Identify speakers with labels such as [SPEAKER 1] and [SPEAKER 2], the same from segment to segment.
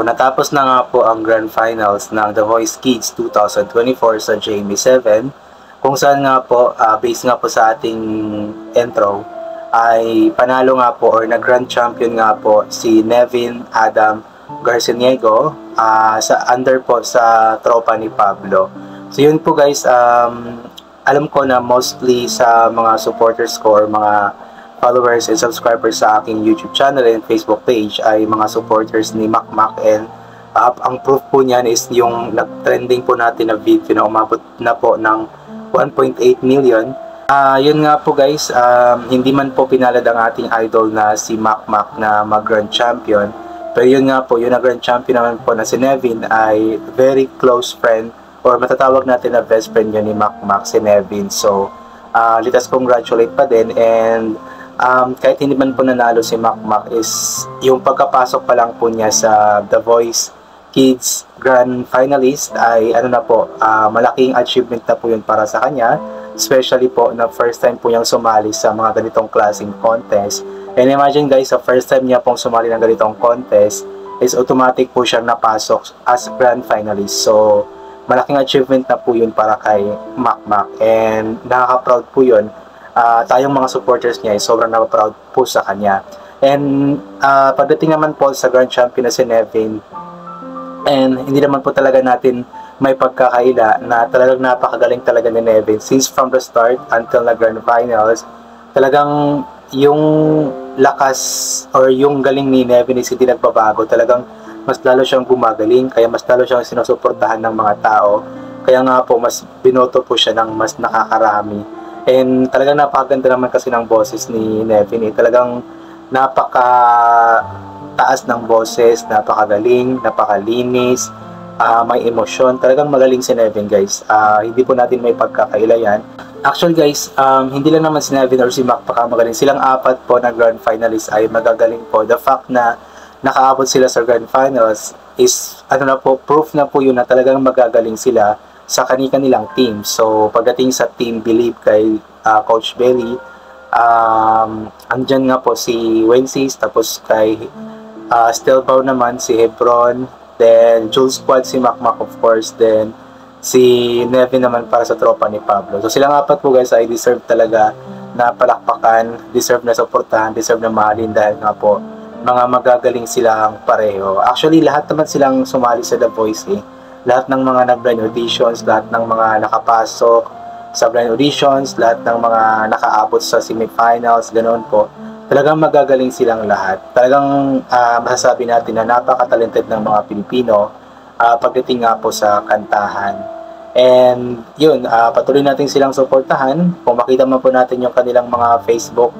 [SPEAKER 1] natapos na nga po ang Grand Finals ng The Voice Kids 2024 sa JME7, kung saan nga po, based nga po sa ating intro, ay panalo nga po or nag-grand champion nga po si Nevin Adam Garciniego sa under po sa tropa ni Pablo. So yun po guys, alam ko na mostly sa mga supporters ko or mga followers and subscribers sa aking YouTube channel and Facebook page ay mga supporters ni Makmak, and ang proof po niyan is yung nag-trending po natin na video na umabot na po ng 1.8 million. Yun nga po guys, hindi man po pinalad ang ating idol na si Makmak na mag-grand champion, pero yun nga po, yung na-grand champion naman po na si Nevin ay very close friend or matatawag natin na best friend yun ni Makmak, si Nevin. So let us congratulate pa din, and kahit hindi man po nanalo si Makmak is yung pagkapasok pa lang po niya sa The Voice Kids Grand Finalist ay ano na po, malaking achievement na po yun para sa kanya, especially po na first time po niyang sumali sa mga ganitong klaseng contest. And imagine guys, sa first time niya pong sumali ng ganitong contest is automatic po siyang napasok as Grand Finalist. So malaking achievement na po yun para kay Makmak, and nakaka-proud po yun. Tayong mga supporters niya ay sobrang na-proud po sa kanya. And pagdating naman po sa Grand Champion na si Nevin, and hindi naman po talaga natin may pagkakaila na talagang napakagaling talaga ni Nevin since from the start until na Grand Finals. Talagang yung lakas or yung galing ni Nevin is hindi nagbabago. Talagang mas lalo siyang gumagaling, kaya mas lalo siyang sinusuportahan ng mga tao. Kaya nga po mas binoto po siya ng mas nakakarami. And talagang napakaganda naman kasi ng boses ni Nevin. Talagang napaka-taas ng boses, napakagaling, napakalinis, may emosyon. Talagang magaling si Nevin guys. Hindi po natin may pagkakaila yan. Actually guys, hindi lang naman si Nevin or si Makmak magaling. Silang apat po na Grand Finalist ay magagaling po. The fact na nakaabot sila sa Grand Finals is ano na po, proof na po yun na talagang magagaling sila sa kanilang team. So pagdating sa team Believe kay Coach Belly, andyan nga po si Wences, tapos kay Stelbao naman si Hebron, then Jules Squad si Makmak of course, then si Nevin naman para sa tropa ni Pablo. So silang apat po guys ay deserve talaga na palakpakan, deserve na suportahan, deserve na mahalin dahil nga po mga magagaling silang pareho. Actually lahat naman silang sumali sa The Voice Lahat ng mga nag-blind auditions, lahat ng mga nakapasok sa blind auditions, lahat ng mga nakaabot sa semifinals, ganoon po. Talagang magagaling silang lahat. Talagang masasabi natin na napaka-talented ng mga Pilipino pagdating nga po sa kantahan. And yun, patuloy natin silang suportahan. Kung makita man po natin yung kanilang mga Facebook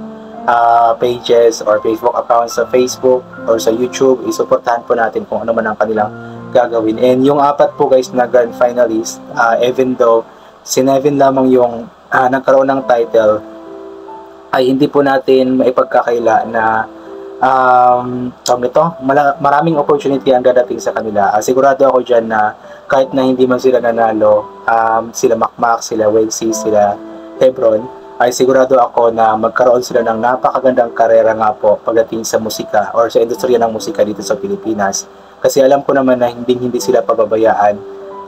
[SPEAKER 1] pages or Facebook accounts sa Facebook or sa YouTube, isuportahan po natin kung ano man ang kanilang gagawin. And yung apat po guys na Grand Finalist, even though si Nevin lamang yung nagkaroon ng title, ay hindi po natin maipagkakaila na maraming opportunity ang dadating sa kanila. Sigurado ako dyan na kahit na hindi man sila nanalo, sila Makmak, sila Wences, sila Hebron, ay sigurado ako na magkaroon sila ng napakagandang karera nga po pagdating sa musika or sa industriya ng musika dito sa Pilipinas. Kasi alam ko naman na hindi sila pababayaan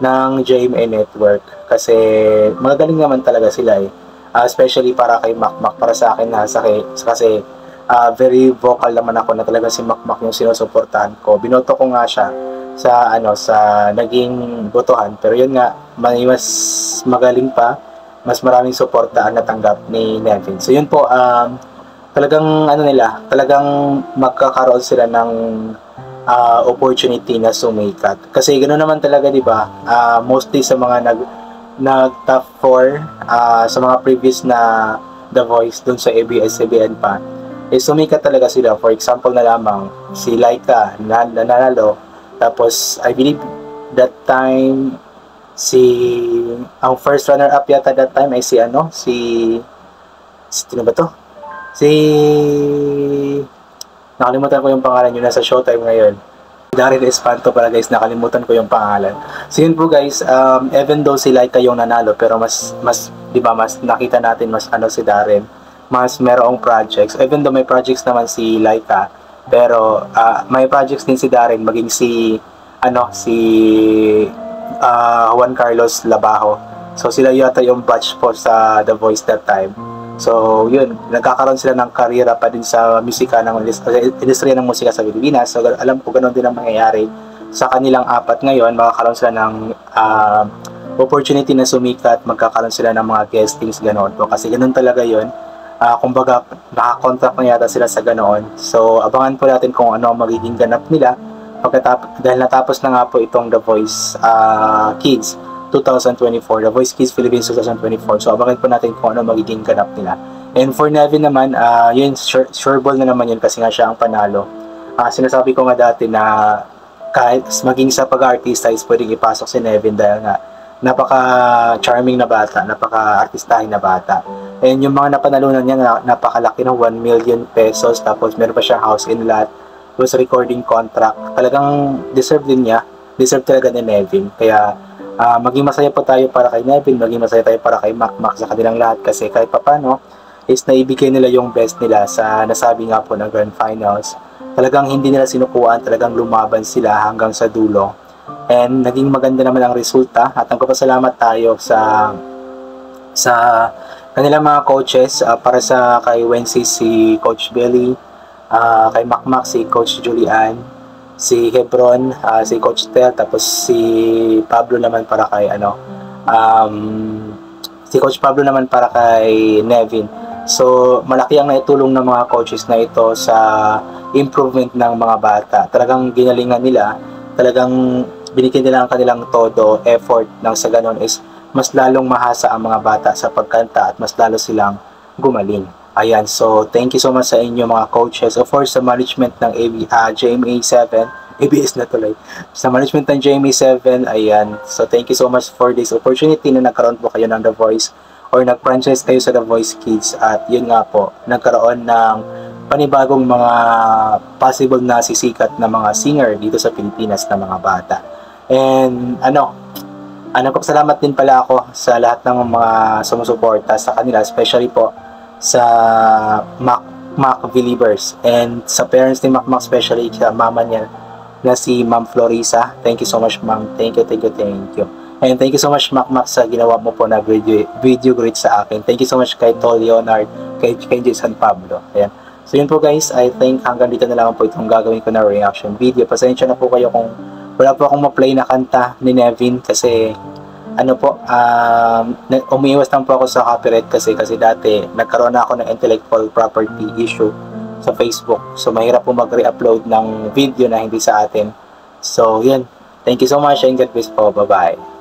[SPEAKER 1] ng JMA Network kasi magagaling naman talaga sila especially para kay Makmak, para sa akin kasi very vocal naman ako na talaga si Makmak yung sinusuportahan ko. Binoto ko nga siya sa naging botohan, pero yun nga, mas magaling pa, mas maraming suporta ang natanggap ni Nevin. So yun po, talagang talagang magkakaroon sila ng opportunity na sumikat. Kasi ganoon naman talaga, di ba? Mostly sa mga nag-top 4 sa mga previous na The Voice dun sa ABS-CBN pa, sumikat talaga sila. For example na lamang, si Laika nanalo. Tapos, I believe that time, ang first runner-up yata that time ay sino ba to? Nakalimutan ko yung pangalan yun, nasa Showtime ngayon. Daryl Espanto pala guys, nakalimutan ko yung pangalan. So yun po guys, even though si Laika yung nanalo, pero mas nakita natin mas si Daryl, mas merong projects. Even though may projects naman si Laika, Pero may projects din si Darren, maging si Juan Carlos Labajo. So sila yata yung batch po sa The Voice that time. So yun, nagkakaroon sila ng karera pa din sa musika ng industriya ng musika sa Pilipinas. So alam ko ganoon din ang mangyayari sa kanilang apat ngayon. Makakaroon sila ng opportunity na sumikat, magkakaroon sila ng mga guestings, ganoon po. Kasi ganoon talaga yun. Kumbaga, nakakontract na yata sila sa ganoon. So abangan po natin kung ano ang magiging ganap nila dahil natapos na nga po itong The Voice Kids 2024, The Voice Kids Philippines 2024. So abangan po natin kung ano magiging ganap nila. And for Nevin naman, yun, sure ball na naman yun kasi nga siya ang panalo. Sinasabi ko nga dati na kahit maging sa pag-artista is pwedeng ipasok si Nevin dahil nga napaka-charming na bata, napaka-artistahin na bata. And yung mga napanalunan niya, napakalaki ng 1 million pesos, tapos meron pa siyang house in lot, plus recording contract. Talagang deserve talaga ni Nevin. Kaya maging masaya po tayo para kay Nevin, maging masaya tayo para kay Mac sa kanilang lahat kasi kahit papano is naibigay nila yung best nila sa nasabi nga po ng Grand Finals. Talagang hindi nila sinukuan, talagang lumaban sila hanggang sa dulo. And naging maganda naman ang resulta at nagpapasalamat tayo sa kanilang mga coaches, para sa kay Wency si Coach Billy, kay Mac si Coach Julian, si Hebron, si Coach Tel, tapos si Pablo naman para kay si Coach Pablo naman para kay Nevin. So malaki ang naitulong ng mga coaches na ito sa improvement ng mga bata. Talagang ginalingan nila, talagang binigyan nila ang kanilang todo effort nang sa ganon is mas lalong mahasa ang mga bata sa pagkanta at mas lalo silang gumaling. Ayan, so thank you so much sa inyo mga coaches. Of course, sa management ng GMA7, ABS na tuloy. Sa management ng GMA7, ayan. So thank you so much for this opportunity na nagkaroon po kayo ng The Voice or nag-franchise kayo sa The Voice Kids. At yun nga po, nagkaroon ng panibagong mga possible na sisikat na mga singer dito sa Pilipinas na mga bata. And salamat din pala ako sa lahat ng mga sumusuporta sa kanila, especially po sa Mac Believers and sa parents ni Mac, especially sa mama niya na si Ma'am Florisa. Thank you so much, Ma'am. Thank you. And thank you so much, Mac, sa ginawa mo po na video greet sa akin. Thank you so much kay Tol Leonard, kay Jason Pablo. Ayan. So yun po guys, I think hanggang dito na lang po itong gagawin ko na reaction video. Pasensya na po kayo kung wala po akong ma-play na kanta ni Nevin kasi umiiwas lang po ako sa copyright kasi dati nagkaroon na ako ng intellectual property issue sa Facebook. So mahirap po mag-re-upload ng video na hindi sa atin. So yun, thank you so much and God bless po. Bye bye.